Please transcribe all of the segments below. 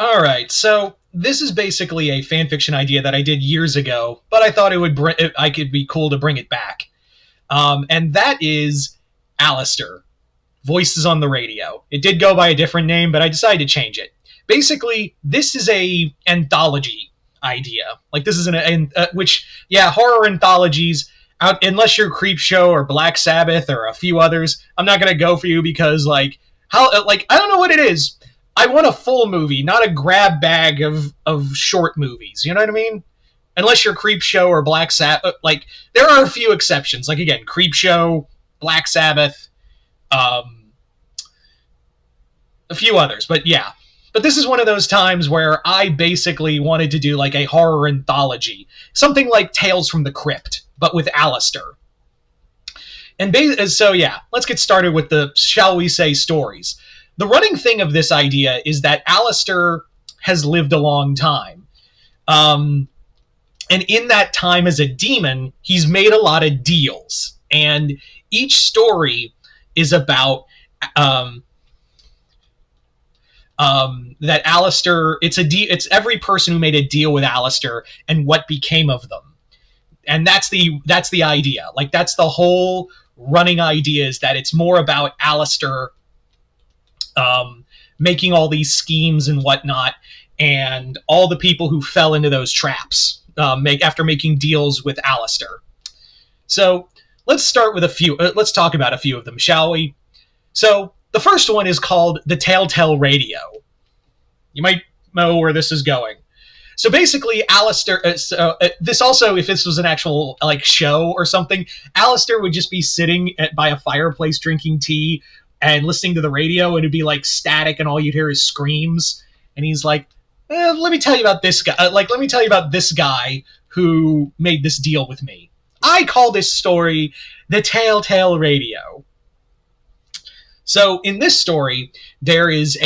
All right, so this is basically a fanfiction idea that I did years ago, but I thought I could be cool to bring it back. And that is Alastor, Voices on the Radio. It did go by a different name, but I decided to change it. Basically, this is a anthology idea. Like this is horror anthologies. Unless you're Creepshow or Black Sabbath or a few others, I'm not gonna go for you because I don't know what it is. I want a full movie, not a grab bag of short movies. You know what I mean? Unless you're Creepshow or Black Sabbath. There are a few exceptions. Like, again, Creepshow, Black Sabbath, a few others. But, yeah. But this is one of those times where I basically wanted to do, like, a horror anthology. Something like Tales from the Crypt, but with Alastor. And so, yeah, let's get started with the, shall we say, stories. The running thing of this idea is that Alastor has lived a long time. And in that time as a demon, he's made a lot of deals. And each story is about that Alastor, it's every person who made a deal with Alastor and what became of them. And that's the idea. Like, that's the whole running idea, is that it's more about Alastor making all these schemes and whatnot, and all the people who fell into those traps after making deals with Alastor. So let's start with let's talk about a few of them, shall we? So the first one is called The Telltale Radio. You might know where this is going. So basically, Alastor. This also, if this was an actual show or something, Alastor would just be sitting by a fireplace drinking tea and listening to the radio, and it'd be static, and all you'd hear is screams. And he's like, "Let me tell you about this guy. Let me tell you about this guy who made this deal with me. I call this story The Telltale Radio." So in this story, there is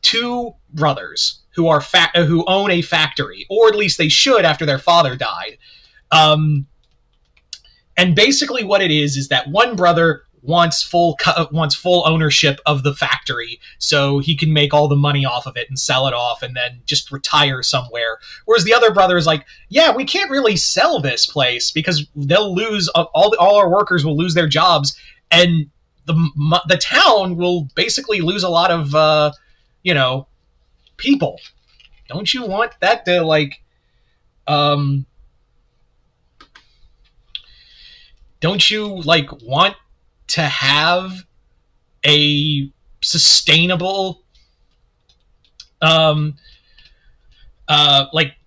two brothers who own a factory, or at least they should after their father died. And basically, what it is that one brother wants full ownership of the factory so he can make all the money off of it and sell it off and then just retire somewhere. Whereas the other brother is like, yeah, we can't really sell this place because they'll lose all our workers will lose their jobs, and the town will basically lose a lot of people. Don't you want that to don't you want to have a sustainable the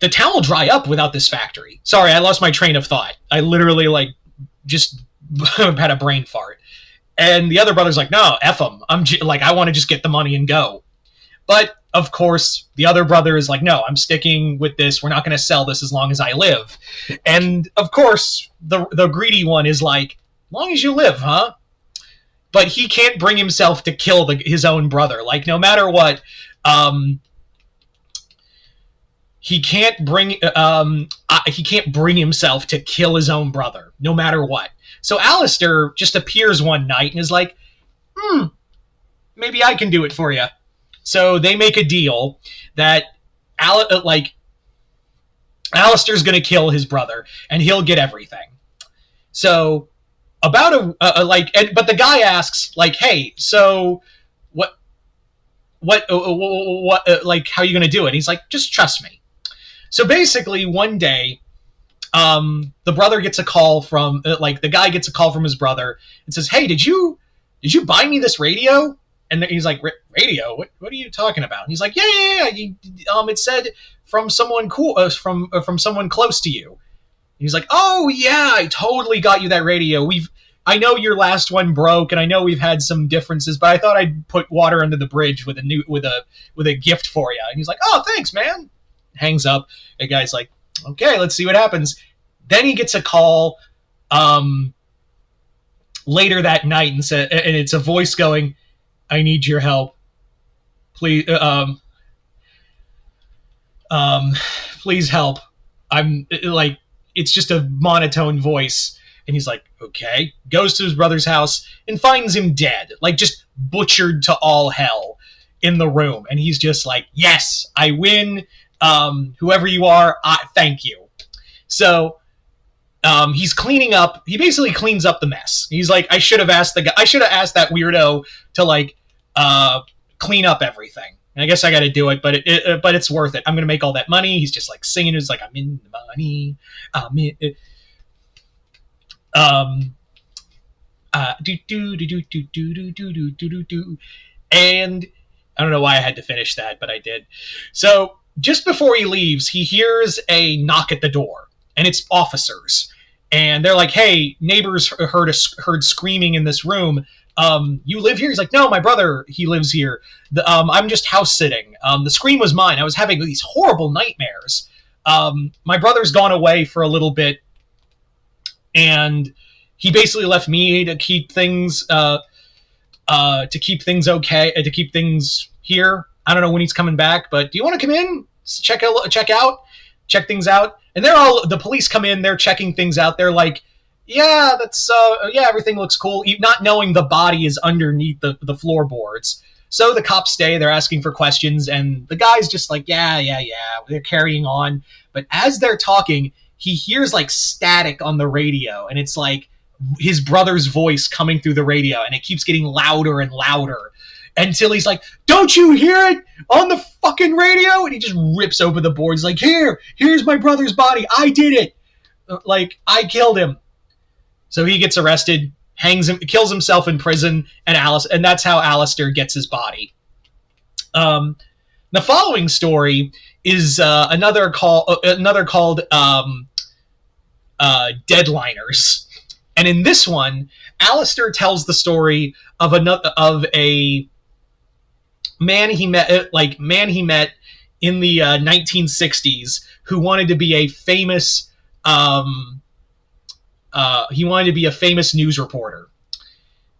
town will dry up without this factory. Sorry, I lost my train of thought. I literally just had a brain fart. And the other brother's like, no, F them. I want to just get the money and go. But of course, the other brother is like, no, I'm sticking with this. We're not going to sell this as long as I live. And of course, the greedy one is like, as long as you live, huh? But he can't bring himself to kill his own brother. No matter what, he can't bring himself to kill his own brother, no matter what. So Alastor just appears one night and is like, maybe I can do it for you. So they make a deal that Alastor's going to kill his brother and he'll get everything. So but the guy asks hey, so what how are you going to do it? And he's like, just trust me. So basically one day, the brother gets a call from the guy gets a call from his brother and says, hey, did you buy me this radio? And he's like, radio? What are you talking about? And he's like, yeah. It said from someone cool, from someone close to you. And he's like, oh yeah, I totally got you that radio. I know your last one broke, and I know we've had some differences, but I thought I'd put water under the bridge with a gift for you. And he's like, oh, thanks, man. Hangs up. The guy's like, okay, let's see what happens. Then he gets a call later that night, and it's a voice going, I need your help. Please, please help. I'm it's just a monotone voice. And he's like, okay. Goes to his brother's house and finds him dead, just butchered to all hell. in the room, and he's just like, yes, I win. Whoever you are, thank you. So he's cleaning up. He basically cleans up the mess. He's like, I should have asked that weirdo to like clean up everything. And I guess I got to do it, but it's worth it. I'm gonna make all that money. He's just like singing. It's like, I'm in the money. I'm in. And I don't know why I had to finish that, but I did. So just before he leaves, he hears a knock at the door, and it's officers. And they're like, hey, neighbors heard screaming in this room. You live here? He's like, no, my brother, he lives here. I'm just house sitting. The scream was mine. I was having these horrible nightmares. My brother's gone away for a little bit, and he basically left me to keep things okay, to keep things here. I don't know when he's coming back, but do you want to come in, check things out? And the police come in, they're checking things out. They're like, yeah, everything looks cool, not knowing the body is underneath the floorboards. So the cops stay, they're asking for questions, and the guy's just like, yeah, they're carrying on. But as they're talking, he hears like static on the radio, and it's like his brother's voice coming through the radio, and it keeps getting louder and louder until he's like, don't you hear it on the fucking radio? And he just rips open the boards like, here's my brother's body. I did it. Like, I killed him. So he gets arrested, kills himself in prison, and that's how Alastor gets his body. The following story is another called Deadliners. And in this one, Alastor tells the story of a man he met in the 1960s who wanted to be a famous news reporter.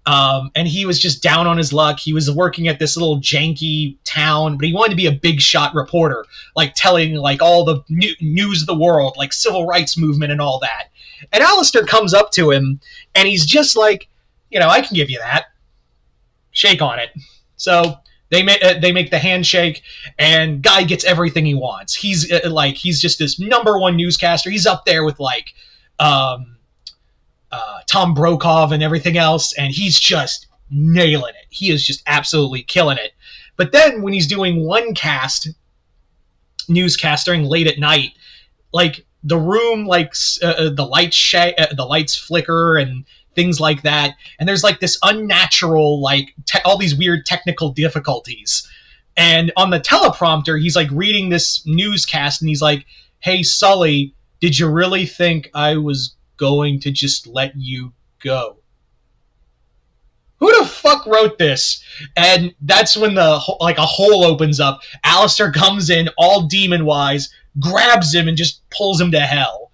And he was just down on his luck. He was working at this little janky town, but he wanted to be a big shot reporter, like telling like all the news of the world, like civil rights movement and all that. And Alastor comes up to him, and he's just like, I can give you that. Shake on it. So they make the handshake, and guy gets everything he wants. He's just this number one newscaster. He's up there with like Tom Brokaw and everything else, and he's just nailing it. He is just absolutely killing it. But then when he's doing newscasting late at night, like the room, like the lights flicker and things like that, and there's like this unnatural, like all these weird technical difficulties. And on the teleprompter, he's like reading this newscast, and he's like, "Hey Sully, did you really think I was going to just let you go?" Who the fuck wrote this? And that's when a hole opens up. Alastor comes in all demon-wise, grabs him, and just pulls him to hell.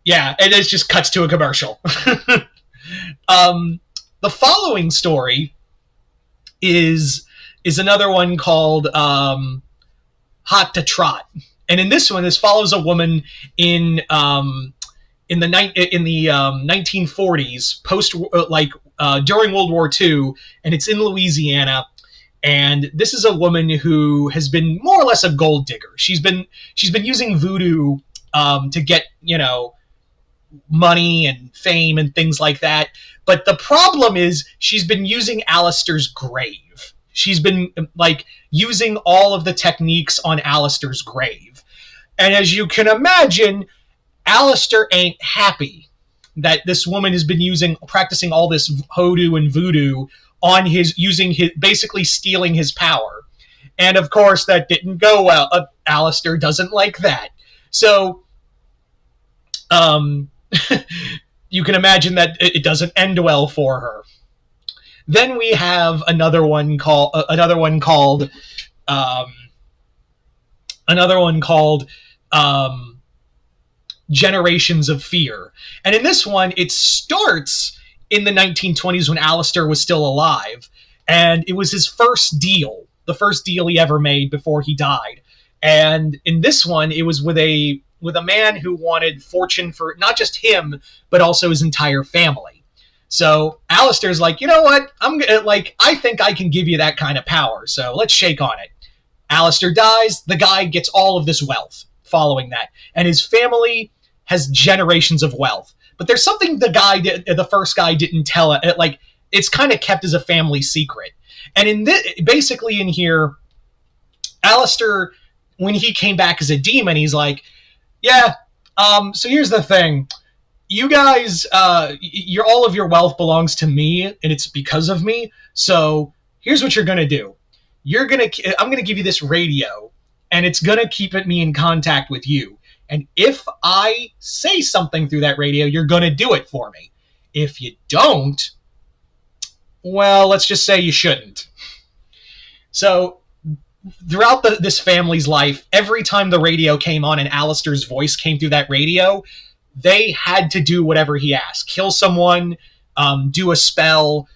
Yeah, and it just cuts to a commercial. The following story is another one called Hot to Trot. And in this one, this follows a woman in the 1940s, during World War II, and it's in Louisiana. And this is a woman who has been more or less a gold digger. She's been using voodoo to get money and fame and things like that. But the problem is she's been using Alastor's grave. She's been like using all of the techniques on Alastor's grave. And as you can imagine, Alastor ain't happy that this woman has been practicing all this hoodoo and voodoo on basically stealing his power. And of course that didn't go well. Alastor doesn't like that. So you can imagine that it doesn't end well for her. Then we have another one called Generations of Fear. And in this one, it starts in the 1920s when Alastor was still alive, and it was his first deal, the first deal he ever made before he died. And in this one, it was with a man who wanted fortune for not just him, but also his entire family. So Alastor's like, you know what? I think I can give you that kind of power. So let's shake on it. Alastor dies. The guy gets all of this wealth following that, and his family has generations of wealth. But there's something the first guy didn't tell it. Like, it's kind of kept as a family secret. And basically in here, Alastor, when he came back as a demon, he's like, yeah. So here's the thing. You guys, all of your wealth belongs to me, and it's because of me. So here's what you're gonna do. I'm gonna give you this radio, and it's gonna keep me in contact with you. And if I say something through that radio, you're gonna do it for me. If you don't, well, let's just say you shouldn't. So throughout this family's life, every time the radio came on and Alastor's voice came through that radio, they had to do whatever he asked. Kill someone, do a spell,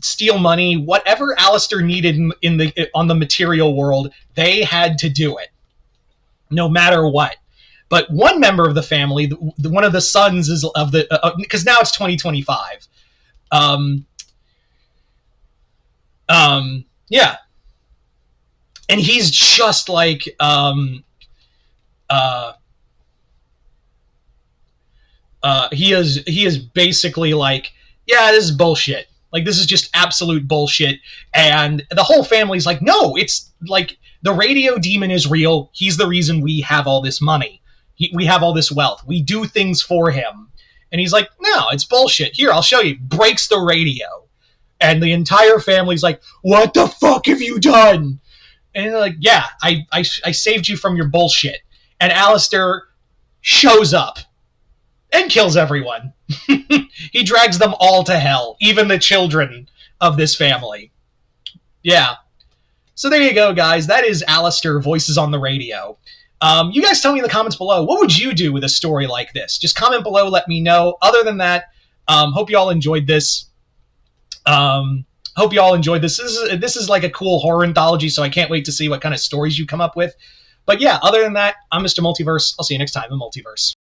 steal money, whatever Alastor needed on the material world, they had to do it, no matter what. But one member of the family, one of the sons because now it's 2025. Yeah. And he's just like, he is basically like, yeah, this is bullshit. Like, this is just absolute bullshit. And the whole family's like, no, it's like, the radio demon is real. He's the reason we have all this money. We have all this wealth. We do things for him. And he's like, no, it's bullshit. Here, I'll show you. Breaks the radio. And the entire family's like, what the fuck have you done? And they're like, yeah, I saved you from your bullshit. And Alastor shows up and kills everyone. He drags them all to hell, even the children of this family. Yeah. So there you go, guys. That is Alastor, Voices on the Radio. You guys tell me in the comments below, what would you do with a story like this? Just comment below, let me know. Other than that, hope you all enjoyed this. Hope you all enjoyed this. This is like a cool horror anthology, so I can't wait to see what kind of stories you come up with. But yeah, other than that, I'm Mr. Multiverse. I'll see you next time in Multiverse.